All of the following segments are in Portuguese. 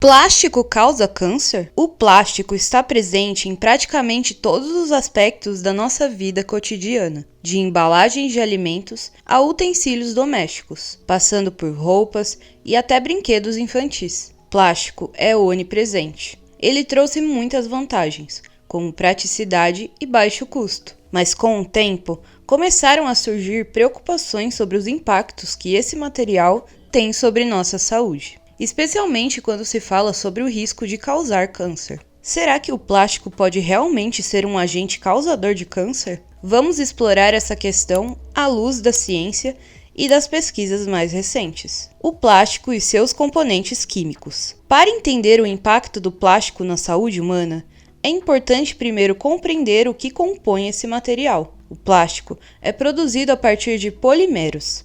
Plástico causa câncer? O plástico está presente em praticamente todos os aspectos da nossa vida cotidiana, de embalagens de alimentos a utensílios domésticos, passando por roupas e até brinquedos infantis. Plástico é onipresente. Ele trouxe muitas vantagens, como praticidade e baixo custo. Mas com o tempo, começaram a surgir preocupações sobre os impactos que esse material tem sobre nossa saúde, especialmente quando se fala sobre o risco de causar câncer. Será que o plástico pode realmente ser um agente causador de câncer? Vamos explorar essa questão à luz da ciência e das pesquisas mais recentes. O plástico e seus componentes químicos. Para entender o impacto do plástico na saúde humana, é importante primeiro compreender o que compõe esse material. O plástico é produzido a partir de polímeros,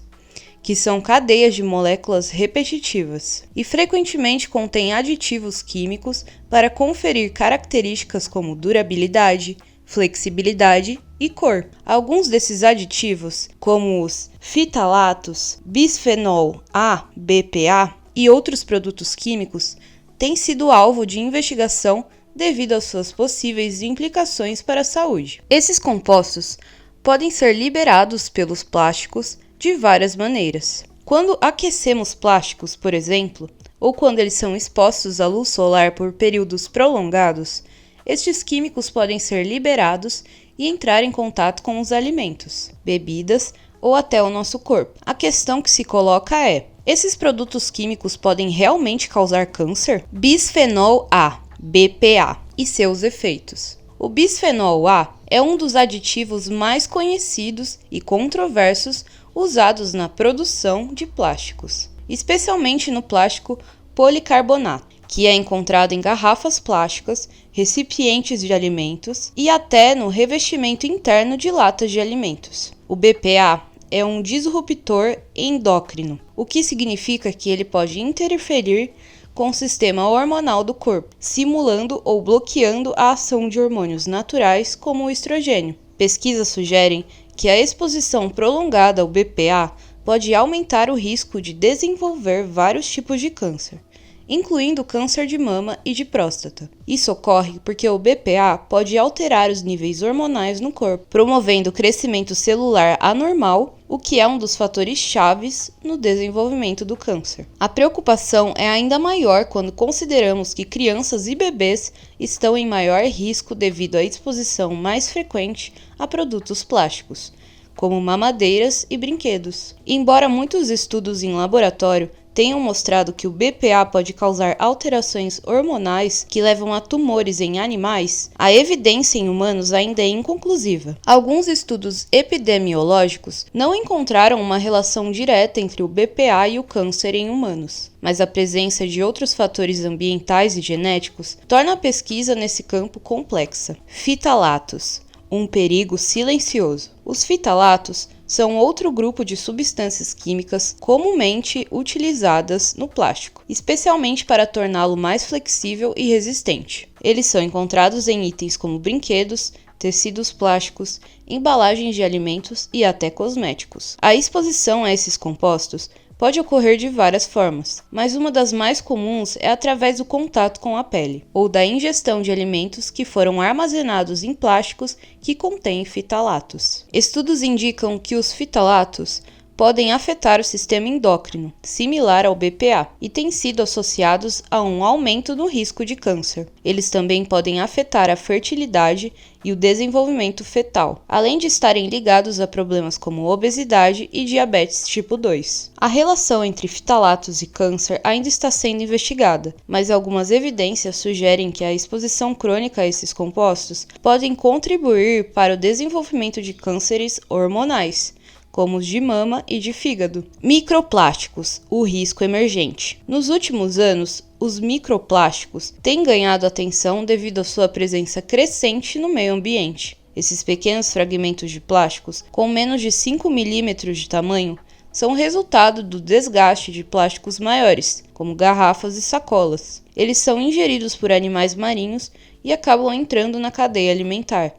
que são cadeias de moléculas repetitivas, e frequentemente contém aditivos químicos para conferir características como durabilidade, flexibilidade e cor. Alguns desses aditivos, como os fitalatos, bisfenol A, BPA e outros produtos químicos, têm sido alvo de investigação devido às suas possíveis implicações para a saúde. Esses compostos podem ser liberados pelos plásticos de várias maneiras. Quando aquecemos plásticos, por exemplo, ou quando eles são expostos à luz solar por períodos prolongados, estes químicos podem ser liberados e entrar em contato com os alimentos, bebidas ou até o nosso corpo. A questão que se coloca é: esses produtos químicos podem realmente causar câncer? Bisfenol A, BPA, e seus efeitos. O bisfenol A é um dos aditivos mais conhecidos e controversos usados na produção de plásticos, especialmente no plástico policarbonato, que é encontrado em garrafas plásticas, recipientes de alimentos e até no revestimento interno de latas de alimentos. O BPA é um disruptor endócrino, o que significa que ele pode interferir com o sistema hormonal do corpo, simulando ou bloqueando a ação de hormônios naturais como o estrogênio. Pesquisas sugerem que a exposição prolongada ao BPA pode aumentar o risco de desenvolver vários tipos de câncer, incluindo câncer de mama e de próstata. Isso ocorre porque o BPA pode alterar os níveis hormonais no corpo, promovendo o crescimento celular anormal, o que é um dos fatores chaves no desenvolvimento do câncer. A preocupação é ainda maior quando consideramos que crianças e bebês estão em maior risco devido à exposição mais frequente a produtos plásticos, como mamadeiras e brinquedos. Embora muitos estudos em laboratório tenham mostrado que o BPA pode causar alterações hormonais que levam a tumores em animais, a evidência em humanos ainda é inconclusiva. Alguns estudos epidemiológicos não encontraram uma relação direta entre o BPA e o câncer em humanos, mas a presença de outros fatores ambientais e genéticos torna a pesquisa nesse campo complexa. Fitalatos, um perigo silencioso. Os fitalatos são outro grupo de substâncias químicas comumente utilizadas no plástico, especialmente para torná-lo mais flexível e resistente. Eles são encontrados em itens como brinquedos, tecidos plásticos, embalagens de alimentos e até cosméticos. A exposição a esses compostos pode ocorrer de várias formas, mas uma das mais comuns é através do contato com a pele, ou da ingestão de alimentos que foram armazenados em plásticos que contêm fitalatos. Estudos indicam que os fitalatos podem afetar o sistema endócrino, similar ao BPA, e têm sido associados a um aumento no risco de câncer. Eles também podem afetar a fertilidade e o desenvolvimento fetal, além de estarem ligados a problemas como obesidade e diabetes tipo 2. A relação entre fitalatos e câncer ainda está sendo investigada, mas algumas evidências sugerem que a exposição crônica a esses compostos podem contribuir para o desenvolvimento de cânceres hormonais, como os de mama e de fígado. Microplásticos, o risco emergente. Nos últimos anos, os microplásticos têm ganhado atenção devido à sua presença crescente no meio ambiente. Esses pequenos fragmentos de plásticos, com menos de 5 milímetros de tamanho, são resultado do desgaste de plásticos maiores, como garrafas e sacolas. Eles são ingeridos por animais marinhos e acabam entrando na cadeia alimentar,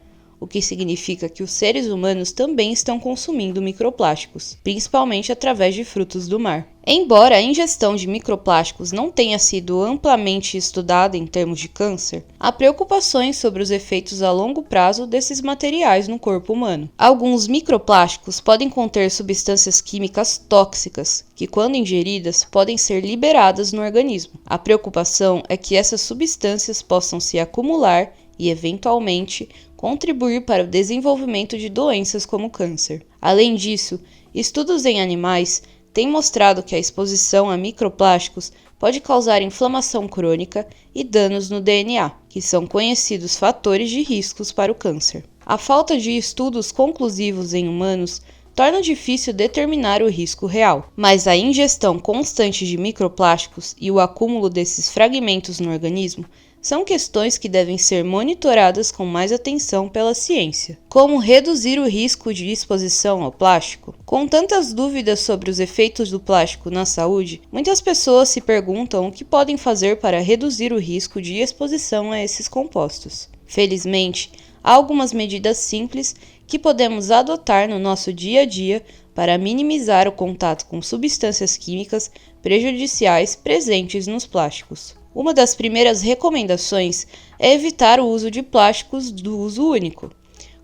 o que significa que os seres humanos também estão consumindo microplásticos, principalmente através de frutos do mar. Embora a ingestão de microplásticos não tenha sido amplamente estudada em termos de câncer, há preocupações sobre os efeitos a longo prazo desses materiais no corpo humano. Alguns microplásticos podem conter substâncias químicas tóxicas, que, quando ingeridas, podem ser liberadas no organismo. A preocupação é que essas substâncias possam se acumular e, eventualmente, contribuir para o desenvolvimento de doenças como câncer. Além disso, estudos em animais têm mostrado que a exposição a microplásticos pode causar inflamação crônica e danos no DNA, que são conhecidos fatores de riscos para o câncer. A falta de estudos conclusivos em humanos torna difícil determinar o risco real, mas a ingestão constante de microplásticos e o acúmulo desses fragmentos no organismo são questões que devem ser monitoradas com mais atenção pela ciência. Como reduzir o risco de exposição ao plástico? Com tantas dúvidas sobre os efeitos do plástico na saúde, muitas pessoas se perguntam o que podem fazer para reduzir o risco de exposição a esses compostos. Felizmente, há algumas medidas simples que podemos adotar no nosso dia a dia para minimizar o contato com substâncias químicas prejudiciais presentes nos plásticos. Uma das primeiras recomendações é evitar o uso de plásticos do uso único,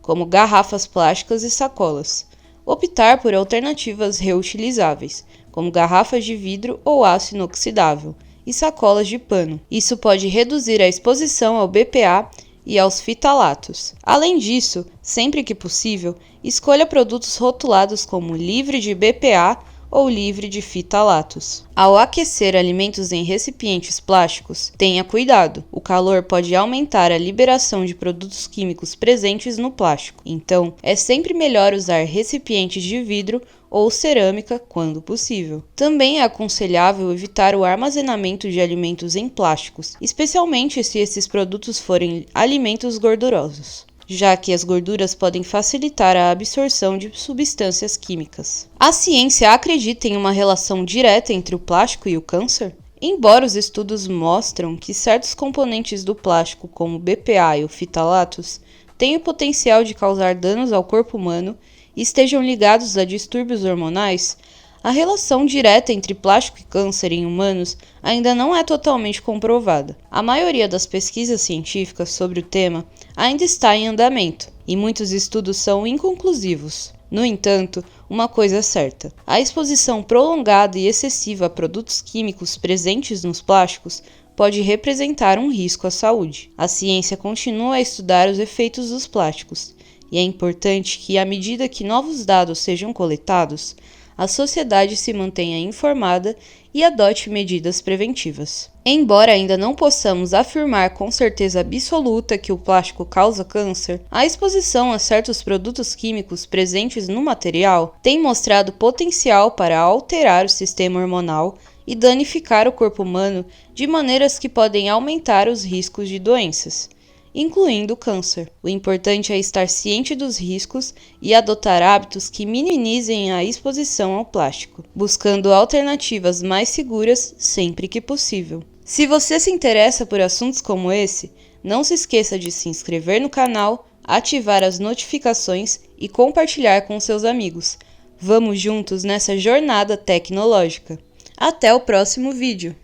como garrafas plásticas e sacolas. Optar por alternativas reutilizáveis, como garrafas de vidro ou aço inoxidável, e sacolas de pano. Isso pode reduzir a exposição ao BPA e aos fitalatos. Além disso, sempre que possível, escolha produtos rotulados como livre de BPA ou livre de fitalatos. Ao aquecer alimentos em recipientes plásticos, tenha cuidado. O calor pode aumentar a liberação de produtos químicos presentes no plástico. Então, é sempre melhor usar recipientes de vidro ou cerâmica quando possível. Também é aconselhável evitar o armazenamento de alimentos em plásticos, especialmente se esses produtos forem alimentos gordurosos, já que as gorduras podem facilitar a absorção de substâncias químicas. A ciência acredita em uma relação direta entre o plástico e o câncer? Embora os estudos mostram que certos componentes do plástico, como o BPA e o fitalatos, têm o potencial de causar danos ao corpo humano e estejam ligados a distúrbios hormonais, a relação direta entre plástico e câncer em humanos ainda não é totalmente comprovada. A maioria das pesquisas científicas sobre o tema ainda está em andamento, e muitos estudos são inconclusivos. No entanto, uma coisa é certa: a exposição prolongada e excessiva a produtos químicos presentes nos plásticos pode representar um risco à saúde. A ciência continua a estudar os efeitos dos plásticos, e é importante que, à medida que novos dados sejam coletados, a sociedade se mantenha informada e adote medidas preventivas. Embora ainda não possamos afirmar com certeza absoluta que o plástico causa câncer, a exposição a certos produtos químicos presentes no material tem mostrado potencial para alterar o sistema hormonal e danificar o corpo humano de maneiras que podem aumentar os riscos de doenças, incluindo o câncer. O importante é estar ciente dos riscos e adotar hábitos que minimizem a exposição ao plástico, buscando alternativas mais seguras sempre que possível. Se você se interessa por assuntos como esse, não se esqueça de se inscrever no canal, ativar as notificações e compartilhar com seus amigos. Vamos juntos nessa jornada tecnológica. Até o próximo vídeo!